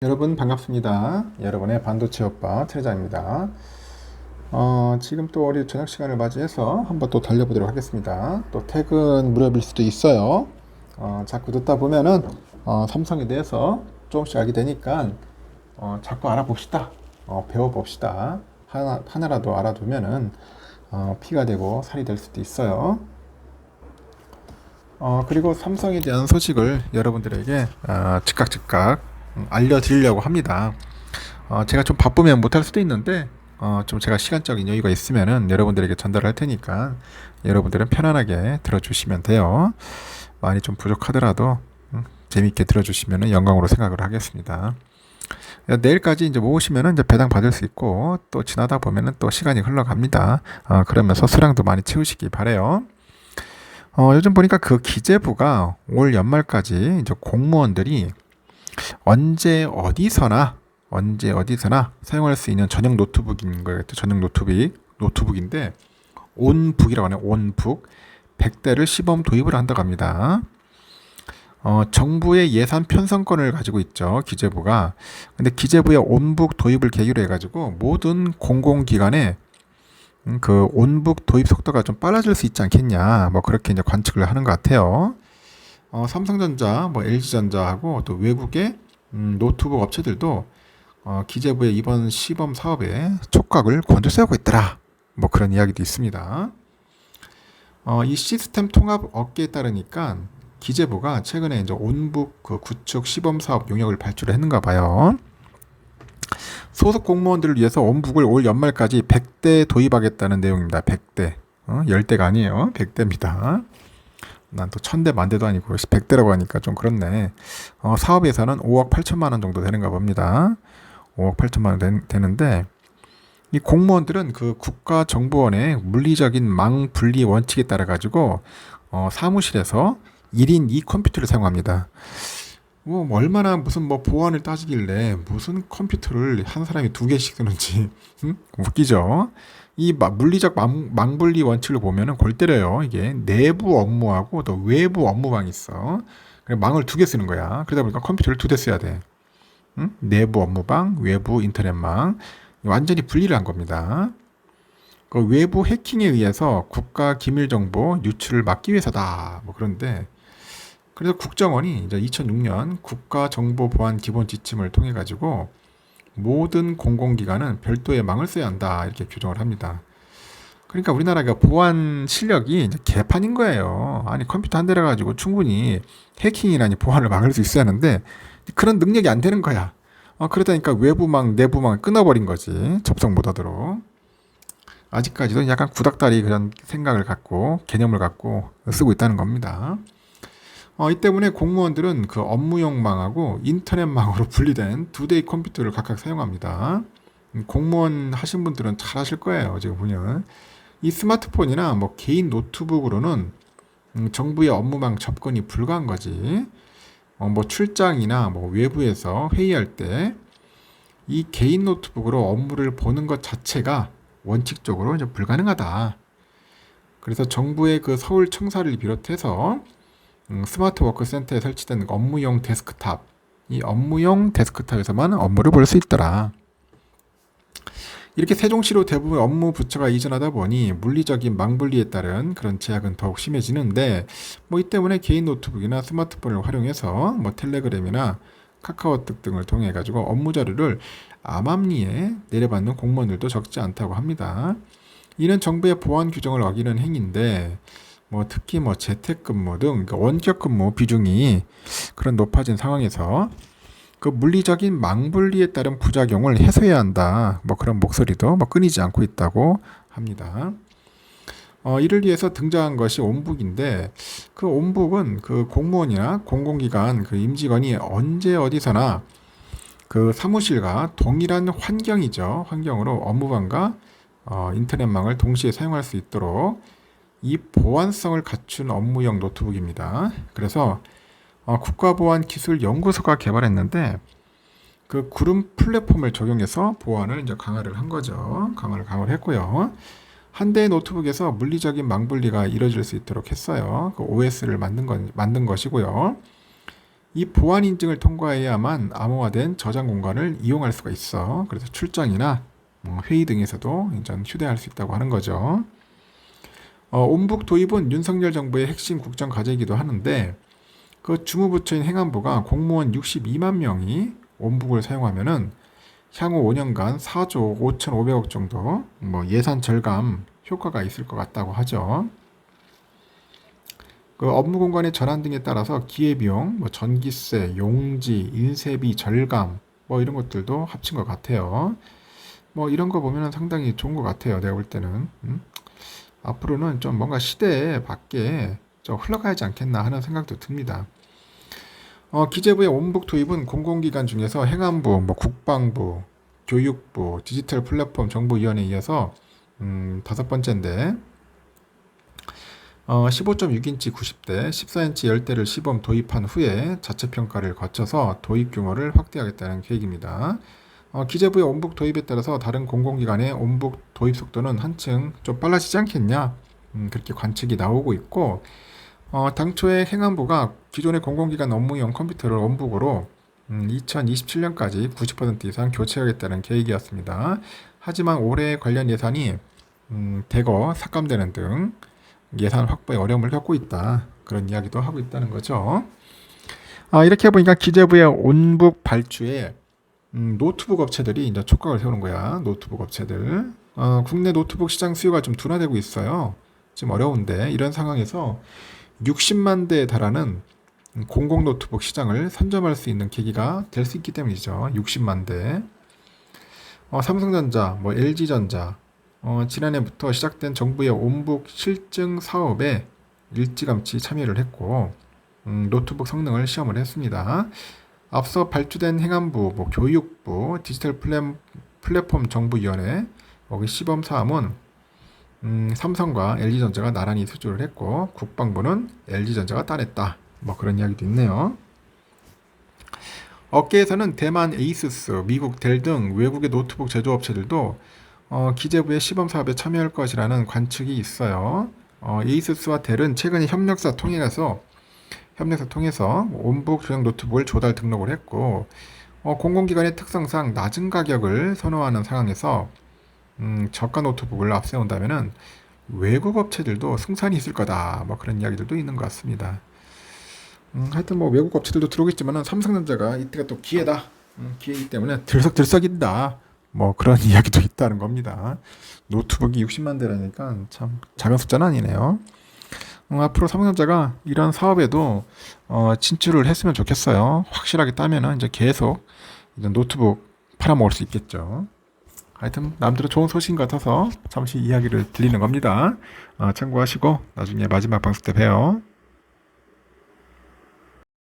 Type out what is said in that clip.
여러분 반갑습니다. 여러분의 반도체 오빠 트레자입니다. 지금 또 우리 저녁 시간을 맞이해서 한번 또 달려보도록 하겠습니다. 또 퇴근 무렵일 수도 있어요. 자꾸 듣다 보면은 삼성에 대해서 조금씩 알게 되니까 자꾸 알아봅시다. 배워봅시다. 하나라도 알아두면은 피가 되고 살이 될 수도 있어요. 그리고 삼성에 대한 소식을 여러분들에게 즉각 알려드리려고 합니다. 제가 좀 바쁘면 못할 수도 있는데 좀 제가 시간적인 여유가 있으면은 여러분들에게 전달할 테니까 여러분들은 편안하게 들어주시면 돼요. 많이 좀 부족하더라도 재미있게 들어주시면은 영광으로 생각을 하겠습니다. 내일까지 이제 모으시면은 이제 배당 받을 수 있고 또 지나다 보면은 또 시간이 흘러갑니다. 그러면서 수량도 많이 채우시기 바래요. 요즘 보니까 그 기재부가 올 연말까지 이제 공무원들이 언제 어디서나 사용할 수 있는 전용 노트북인 거겠죠. 전용 노트북인데 온북이라고 하네요. 온북 100대를 시범 도입을 한다고 합니다. 정부의 예산 편성권을 가지고 있죠. 기재부가. 근데 기재부의 온북 도입을 계기로 해가지고 모든 공공기관에 그 온북 도입 속도가 좀 빨라질 수 있지 않겠냐. 뭐 그렇게 이제 관측을 하는 것 같아요. 삼성전자, 뭐 LG전자하고 또 외국의 노트북 업체들도 기재부의 이번 시범 사업에 촉각을 곤두세우고 있더라. 뭐 그런 이야기도 있습니다. 이 시스템 통합 업계에 따르니까 기재부가 최근에 이제 온북 그 구축 시범 사업 용역을 발주를 했는가 봐요. 소속 공무원들을 위해서 온북을 올 연말까지 100대 도입하겠다는 내용입니다. 100대. 10대가 아니에요. 100대입니다. 난 또 1000대 만대도 아니고 100대라고 하니까 좀 그렇네. 사업 예산은 5억 8천만 원 정도 되는가 봅니다. 5억 8천만 원 되는데 이 공무원들은 그 국가정보원의 물리적인 망 분리 원칙에 따라 가지고 사무실에서 1인 2컴퓨터를 사용합니다. 뭐 얼마나 무슨 뭐 보안을 따지길래 무슨 컴퓨터를 한 사람이 2개씩 쓰는지 웃기죠. 이 물리적 망분리 원칙을 보면은 골 때려요. 이게 내부 업무하고 또 외부 업무망이 있어. 망을 2개 쓰는 거야. 그러다 보니까 컴퓨터를 2대 써야 돼. 내부 업무망, 외부 인터넷망 완전히 분리를 한 겁니다. 그 외부 해킹에 의해서 국가 기밀 정보 유출을 막기 위해서다. 뭐 그런데 그래서 국정원이 이제 2006년 국가정보보안 기본지침을 통해 가지고 모든 공공기관은 별도의 망을 써야 한다 이렇게 규정을 합니다. 그러니까 우리나라가 보안 실력이 이제 개판인 거예요. 아니 컴퓨터 한 대라 가지고 충분히 해킹이라니 보안을 막을 수 있어야 하는데 그런 능력이 안 되는 거야. 그러다니까 외부망, 내부망을 끊어버린 거지. 접속 못하도록. 아직까지도 약간 구닥다리 그런 생각을 갖고 개념을 갖고 쓰고 있다는 겁니다. 이 때문에 공무원들은 그 업무용망하고 인터넷망으로 분리된 2대의 컴퓨터를 각각 사용합니다. 공무원 하신 분들은 잘 하실 거예요. 지금 보면 이 스마트폰이나 뭐 개인 노트북으로는 정부의 업무망 접근이 불가한 거지. 뭐 출장이나 뭐 외부에서 회의할 때 이 개인 노트북으로 업무를 보는 것 자체가 원칙적으로 이제 불가능하다. 그래서 정부의 그 서울 청사를 비롯해서 스마트 워크 센터에 설치된 업무용 데스크탑, 이 업무용 데스크탑에서만 업무를 볼 수 있더라. 이렇게 세종시로 대부분 업무 부처가 이전하다 보니 물리적인 망분리에 따른 그런 제약은 더욱 심해지는데 뭐 이 때문에 개인 노트북이나 스마트폰을 활용해서 뭐 텔레그램이나 카카오톡 등을 통해 가지고 업무 자료를 암암리에 내려받는 공무원들도 적지 않다고 합니다. 이는 정부의 보안 규정을 어기는 행위인데 뭐 특히 뭐 재택근무 등 원격근무 비중이 그런 높아진 상황에서 그 물리적인 망분리에 따른 부작용을 해소해야 한다. 뭐 그런 목소리도 뭐 끊이지 않고 있다고 합니다. 이를 위해서 등장한 것이 온북인데 그 온북은 그 공무원이나 공공기관 그 임직원이 언제 어디서나 그 사무실과 동일한 환경이죠. 환경으로 업무망과 인터넷망을 동시에 사용할 수 있도록 이 보안성을 갖춘 업무용 노트북입니다. 그래서 국가보안기술연구소가 개발했는데 그 구름 플랫폼을 적용해서 보안을 이제 강화를 한 거죠. 강화를 했고요. 한 대의 노트북에서 물리적인 망분리가 이루어질 수 있도록 했어요. 그 OS를 만든 것이고요. 이 보안 인증을 통과해야만 암호화된 저장 공간을 이용할 수가 있어. 그래서 출장이나 회의 등에서도 이제 휴대할 수 있다고 하는 거죠. 온북 도입은 윤석열 정부의 핵심 국정 과제이기도 하는데 그 주무부처인 행안부가 공무원 62만 명이 온북을 사용하면은 향후 5년간 4조 5,500억 정도 예산 절감 효과가 있을 것 같다고 하죠. 그 업무 공간의 전환 등에 따라서 기회비용, 전기세, 용지, 인쇄비 절감 이런 것들도 합친 것 같아요. 이런 거 보면 상당히 좋은 것 같아요. 내가 볼 때는 앞으로는 좀 뭔가 시대에 맞게 좀 흘러가야지 않겠나 하는 생각도 듭니다. 기재부의 온북 도입은 공공기관 중에서 행안부, 국방부, 교육부, 디지털 플랫폼 정보위원회에 이어서 5번째인데 15.6인치 90대, 14인치 10대를 시범 도입한 후에 자체평가를 거쳐서 도입 규모를 확대하겠다는 계획입니다. 기재부의 온북 도입에 따라서 다른 공공기관의 온북 도입 속도는 한층 좀 빨라지지 않겠냐, 그렇게 관측이 나오고 있고, 당초에 행안부가 기존의 공공기관 업무용 컴퓨터를 온북으로 2027년까지 90% 이상 교체하겠다는 계획이었습니다. 하지만 올해 관련 예산이 대거 삭감되는 등 예산 확보에 어려움을 겪고 있다, 그런 이야기도 하고 있다는 거죠. 이렇게 보니까 기재부의 온북 발주에 노트북 업체들이 이제 촉각을 세우는 거야. 노트북 업체들. 국내 노트북 시장 수요가 좀 둔화되고 있어요. 지금 어려운데 이런 상황에서 60만 대에 달하는 공공 노트북 시장을 선점할 수 있는 계기가 될 수 있기 때문이죠. 60만 대. 삼성전자, LG전자, 지난해부터 시작된 정부의 온북 실증 사업에 일찌감치 참여를 했고 노트북 성능을 시험을 했습니다. 앞서 발주된 행안부, 교육부, 디지털 플랫폼 정보위원회 시범 사업은 삼성과 LG전자가 나란히 수주를 했고 국방부는 LG전자가 따냈다. 그런 이야기도 있네요. 업계에서는 대만 에이수스, 미국 델 등 외국의 노트북 제조업체들도 기재부의 시범 사업에 참여할 것이라는 관측이 있어요. 에이수스와 델은 최근에 협력사 통해서 온북 조형 노트북을 조달 등록을 했고 공공기관의 특성상 낮은 가격을 선호하는 상황에서 저가 노트북을 앞세운다면은 외국 업체들도 승산이 있을 거다, 그런 이야기들도 있는 것 같습니다. 하여튼 외국 업체들도 들어오겠지만은 삼성전자가 이때가 또 기회다, 기회이기 때문에 들썩들썩인다, 그런 이야기도 있다는 겁니다. 노트북이 60만 대라니까 참 작은 숫자는 아니네요. 앞으로 삼성전자가 이런 사업에도 진출을 했으면 좋겠어요. 확실하게 따면은 이제 계속 이제 노트북 팔아먹을 수 있겠죠. 하여튼 남들은 좋은 소식인 것 같아서 잠시 이야기를 드리는 겁니다. 참고하시고 나중에 마지막 방송 때 봬요.